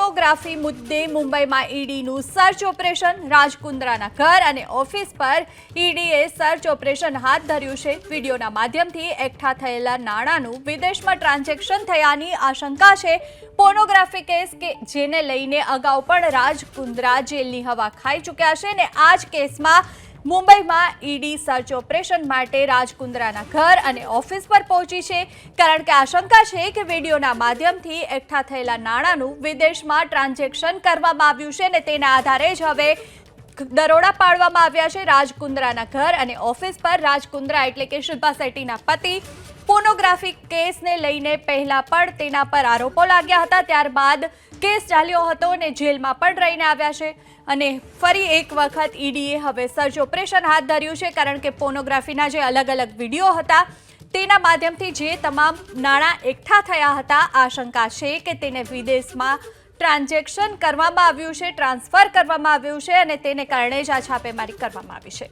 Pornography મુદ્દે મુંબઈમાં ઈડીનું search operation, રાજકુંદ્રાના ઘર અને ઓફિસ પર ઈડીએ સર્ચ ઓપરેશન હાથ ધર્યું છે। વિડીયોના માધ્યમથી એકઠા થયેલા નાણાંનું વિદેશમાં ટ્રાન્ઝેક્શન થયાની આશંકા છે। પોર્નોગ્રાફી કેસ કે જેને લઈને અગાઉ પણ રાજકુંદ્રા જેલની હવા ખાઈ ચૂક્યા છે ને આ જ કેસમાં મુંબઈમાં ઈડી સર્ચ ઓપરેશન માટે રાજકુંદ્રાના ઘર અને ઓફિસ પર પહોંચી છે, કારણ કે આશંકા છે કે વિડીયોના માધ્યમથી એકઠા થયેલા નાણાંનું વિદેશમાં ટ્રાન્ઝેક્શન કરવામાં આવ્યું છે ને તેના આધારે જ હવે દરોડા પાડવામાં આવ્યા છે રાજકુંદ્રાના ઘર અને ઓફિસ પર। રાજકુંદ્રા એટલે કે શિલ્પા શેટ્ટીના પતિ પોર્નોગ્રાફી કેસને લઈને પહેલા પણ તેના પર આરોપો લાગ્યા હતા, ત્યારબાદ કેસ ચાલ્યો હતો અને જેલમાં પણ રહીને આવ્યા છે અને ફરી એક વખત ઈડીએ હવે સર્ચ ઓપરેશન હાથ ધર્યું છે, કારણ કે પોર્નોગ્રાફીના જે અલગ અલગ વિડીયો હતા તેના માધ્યમથી જે તમામ નાણાં એકઠા થયા હતા, આશંકા છે કે તેને વિદેશમાં ટ્રાન્ઝેક્શન કરવામાં આવ્યું છે, ટ્રાન્સફર કરવામાં આવ્યું છે અને તેને કારણે જ આ છાપેમારી કરવામાં આવી છે।